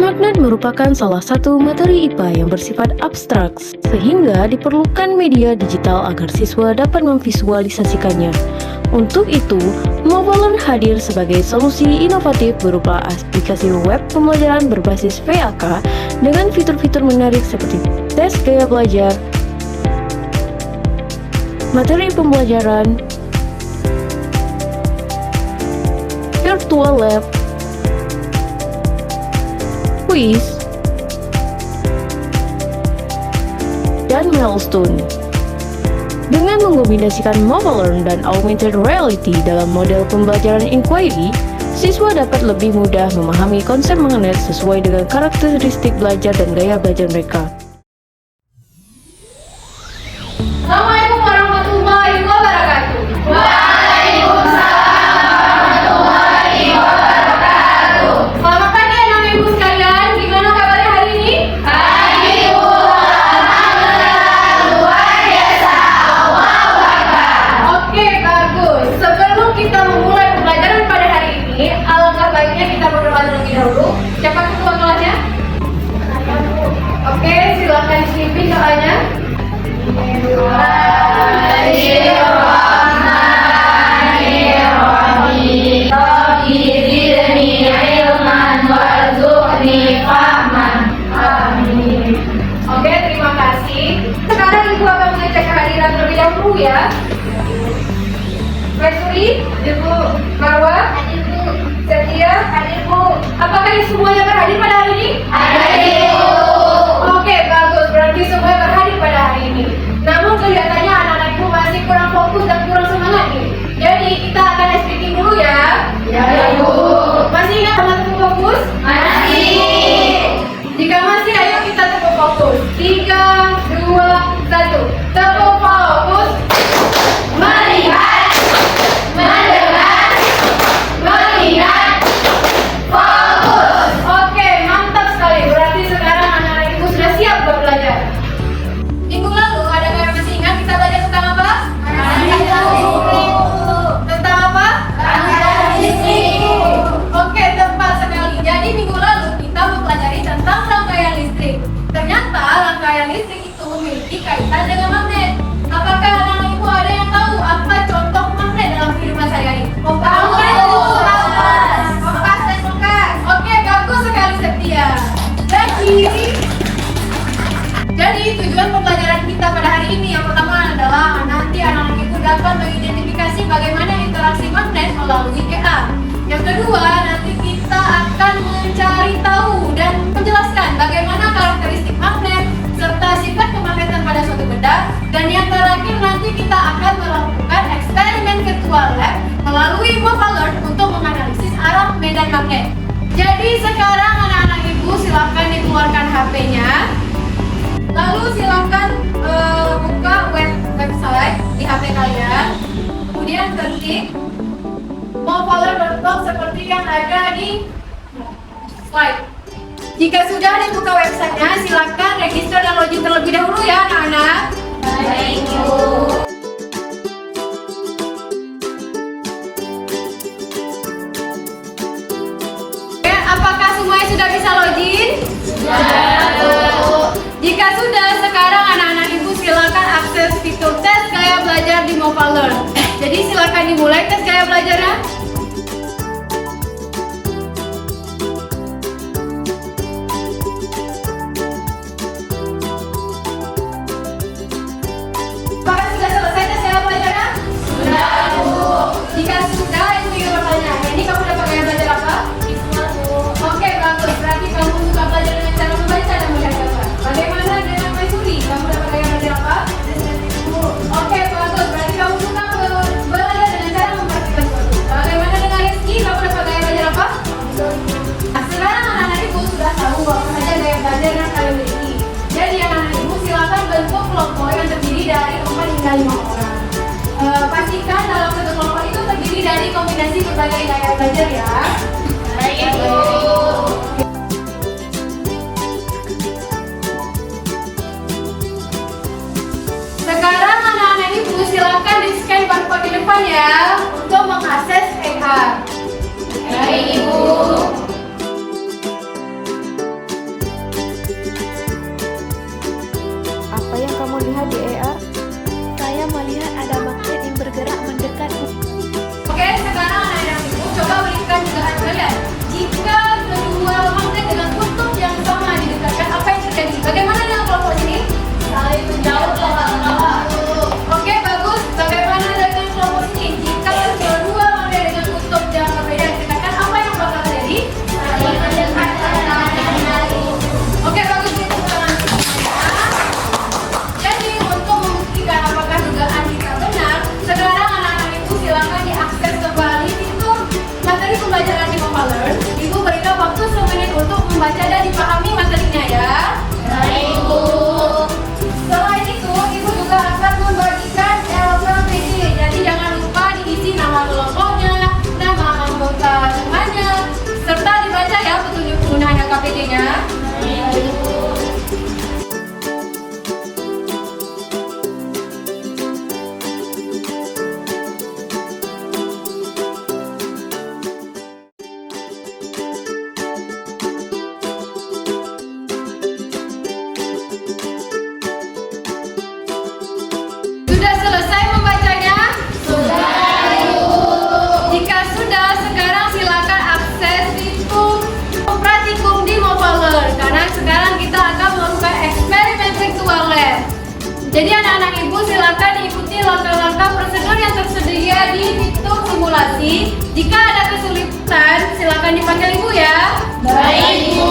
Magnet merupakan salah satu materi IPA yang bersifat abstrak, sehingga diperlukan media digital agar siswa dapat memvisualisasikannya. Untuk itu, Movalent hadir sebagai solusi inovatif berupa aplikasi web pembelajaran berbasis VAK dengan fitur-fitur menarik seperti tes gaya belajar, materi pembelajaran, virtual lab, quiz, dan milestone. Dengan mengombinasikan Movalent dan augmented reality dalam model pembelajaran inquiry, siswa dapat lebih mudah memahami konsep magnet sesuai dengan karakteristik belajar dan gaya belajar mereka. Assalamualaikum warahmatullahi wabarakatuh. Selamat pagi anak ibu sekalian, gimana kabarnya hari ini? Oke, bagus. Sebelum kita memulai pembelajaran pada hari ini, alangkah baiknya kita berdoa terlebih dahulu. Siapa ketua kelasnya? Oke, silakan dipimpin doanya. Oke, terima kasih. Sekarang ibu akan mengecek kehadiran terlebih dahulu ya. Mesuri, hadir bu. Marwa, hadir bu. Setia, hadir bu. Apakah semuanya berhadir pada hari ini? Hadir bu. Oke, bagus. Berarti semuanya berhadir pada hari ini. Namun kelihatannya anak-anak ibu masih kurang fokus dan kurang semangat nih. Jadi kita akan speaking dulu ya. Ya ibu. Masih ingat sama tepuk fokus? Masih. Jika masih, ayo kita tepuk fokus. 3, 2, 1. Tepuk fokus. Melihat, mendengar, melihat, fokus. Oke, mantap sekali. Berarti sekarang anak-anak ibu sudah siap buat belajar. Minggu lalu ada yang masih ingat kita belajar tentang apa? Tentang apa? Oke, tepat sekali. Jadi minggu lalu kita mempelajari tentang rangkaian listrik. Ternyata rangkaian listrik itu memiliki kaitan dengan magnet. Apakah anak-anak ibu ada yang tahu apa contoh magnet dalam kehidupan sehari-hari? Kompas dan kulkas. Oke, bagus sekali Setia. Jadi tujuan pembelajaran kita pada hari ini yang pertama adalah nanti anak-anak ibu dapat mengidentifikasi bagaimana interaksi magnet melalui GA. Yang kedua, nanti kita akan mencari tahu dan menjelaskan bagaimana karakteristik magnet serta sifat kemagnetan pada suatu benda. Dan yang terakhir nanti kita akan melakukan eksperimen virtual lab melalui Movalent untuk menganalisis arah medan magnet. Jadi sekarang anak-anak ibu silakan dikeluarkan HP-nya. Lalu silakan buka website di HP kalian. Kemudian ketik movalent.com seperti yang ada di slide. Jika sudah dibuka websitenya, silakan register dan login terlebih dahulu ya anak-anak. Baik, Bu. Oke, apakah semuanya sudah bisa login? Sudah. Jika sudah, sekarang anak-anak ibu silakan akses fitur tes gaya belajar di Movalent. Jadi silakan dimulai tes gaya belajarnya. Apakah sudah selesai tes gaya belajarnya? Sudah, Bu. Jika sudah, ibu ingin bertanya, ini kamu dapat gaya belajar apa? Oke, bagus. Berarti kamu suka belajar dengan cara membaca dan melihat gambar. Bagaimana dengan Maisuri? Kamu dapat gaya belajar apa? Oke, bagus. Berarti kamu suka belajar dengan cara memperhatikan sesuatu. Bagaimana dengan Rizky? Kamu dapat gaya belajar apa? Nah, sekarang anak-anak ibu sudah tahu apa saja gaya belajar yang kalian miliki. Jadi anak-anak ibu silakan bentuk kelompok yang terdiri dari 4 hingga 5 orang. Pastikan dalam satu kelompok itu terdiri dari kombinasi berbagai gaya belajar ya. Baik, Bu. Sekarang anak-anak ibu silakan di-scan barcode di depan ya untuk mengakses Inilah prosedur yang tersedia di fitur simulasi. Jika ada kesulitan, silakan dipanggil Ibu ya. Baik, Bu.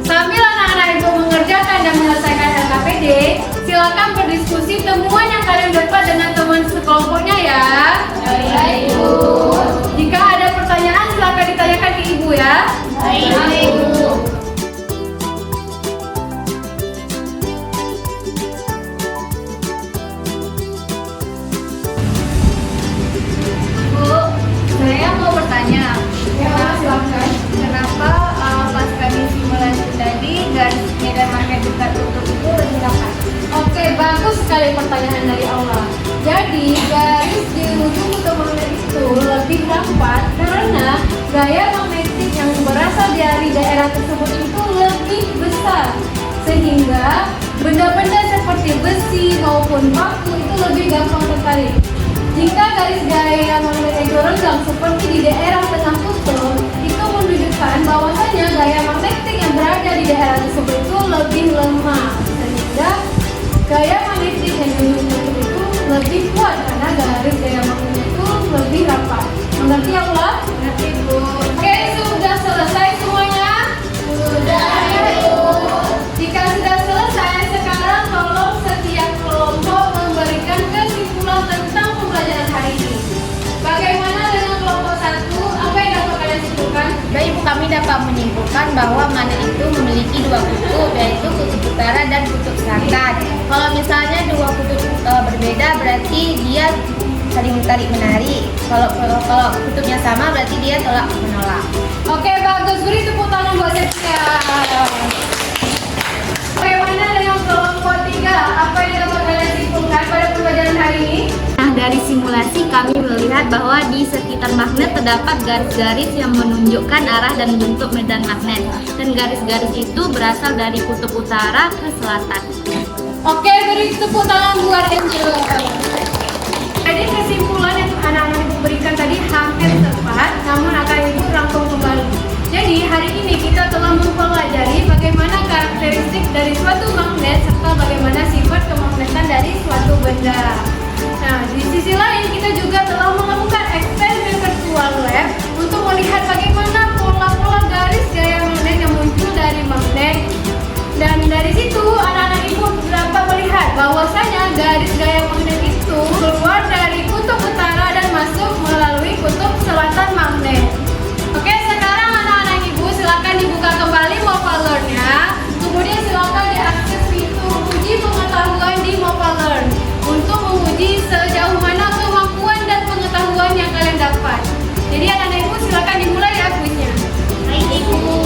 Sambil anak-anak Ibu mengerjakan dan menyelesaikan LKPD, silakan berdiskusi temuan yang kalian dapat dengan teman sekelompoknya ya. Baik, Bu. Jika ada pertanyaan, silakan ditanyakan ke Ibu ya. Baik, Bu. Bu, saya mau bertanya. Ya, silakan. Kenapa pas kami simulasi tadi garis medan market buka tutup itu lebih rapat? Oke, bagus sekali pertanyaan dari Allah. Jadi, garis di ujung magnet itu lebih rapat karena gaya magnetik yang berasal dari daerah tersebut itu lebih besar. Sehingga benda-benda seperti besi maupun paku itu lebih gampang tertarik. Jika garis gaya magnet itu renggang seperti di daerah tengah kutub, itu menunjukkan bahwasanya gaya magnetik yang berada di daerah tersebut itu lebih lemah. Sehingga gaya magnetik yang di ujung kutub itu lebih kuat karena garis gaya magnet itu lebih rapat. Mengerti ya Allah? Nanti, Bu. Oke, sudah selesai semuanya? Sudah, Bu. Jika sudah selesai, sekarang tolong setiap kelompok memberikan kesimpulan tentang pembelajaran hari ini. Bagaimana dengan kelompok 1? Apa yang dapat kalian simpulkan? Baik, Bu, kami dapat menyimpulkan bahwa magnet itu memiliki dua kutub, yaitu kutub utara dan kutub selatan. Kalau misalnya dua kutub berbeda, berarti dia saling tarik menarik. Kalau kutubnya sama, berarti dia tolak menolak. Oke, bagus. Beri tepuk tangan buat Setia. Bagaimana dengan kelompok 3? Apa yang dapat kalian simpulkan pada pembelajaran hari ini? Nah, dari simulasi kami melihat bahwa di sekitar magnet terdapat garis-garis yang menunjukkan arah dan bentuk medan magnet. Dan garis-garis itu berasal dari kutub utara ke selatan. Oke, beri tepuk tangan buat Angel. Jadi kesimpulan yang anak-anak Ibu berikan tadi hampir tepat, namun akan Ibu rangkum kembali. Jadi hari ini kita telah mempelajari bagaimana karakteristik dari suatu magnet serta bagaimana sifat kemagnetan dari suatu benda. Nah, di sisi lain kita juga telah melakukan eksperimen virtual lab untuk melihat bagaimana pola-pola garis gaya magnet yang muncul dari magnet. Dan dari situ anak-anak Ibu dapat melihat bahwasanya garis gaya magnet itu keluar dari kutub utara dan masuk melalui kutub selatan magnet. Oke, sekarang anak-anak Ibu silakan dibuka kembali Mobile Learn-nya. Kemudian silakan diakses fitur uji pengetahuan di Mobile Learn untuk menguji sejauh mana kemampuan dan pengetahuan yang kalian dapat. Jadi anak-anak Ibu silakan dimulai ya kuisnya. Baik, Ibu.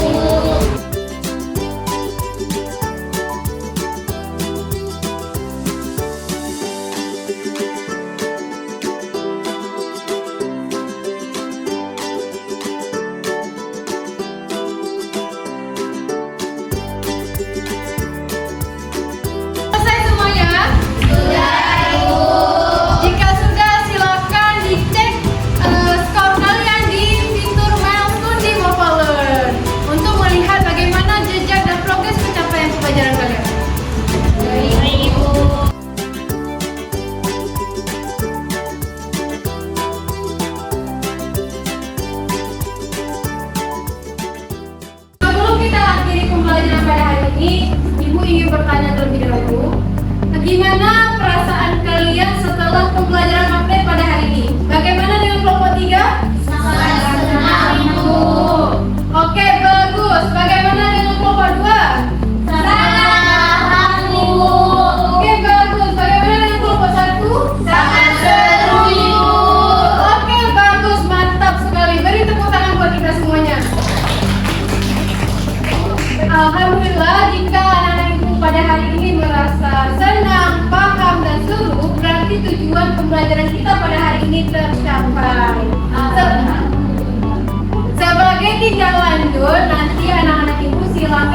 Selesai semuanya? Sudah, Ibu. Jika sudah, silakan dicek skor kalian di fitur milestone di Mobile Learn untuk melihat bagaimana jejak dan progres pencapaian pembelajaran kalian. Baik, Ibu. Sebelum kita akhiri pembelajaran pada hari ini, Ibu ingin bertanya terlebih dahulu, bagaimana perasaan kalian setelah pembelajaran magnet pada hari ini? Bagaimana dengan kelompok 3? Sangat senang, Ibu. Oke, bagus. Bagaimana dengan kelompok 2? Sangat, Ibu. Oke, bagus. Bagaimana dengan kelompok 1? Sangat seru, Ibu. Oke, bagus. Mantap sekali. Beri tepuk tangan buat kita semuanya. Alhamdulillah, jika anak-anak Ibu pada hari ini merasa senang, paham, dan seru, berarti tujuan pembelajaran kita pada hari ini tercapai. Sebagai tindak lanjut, nanti anak-anak ibu silakan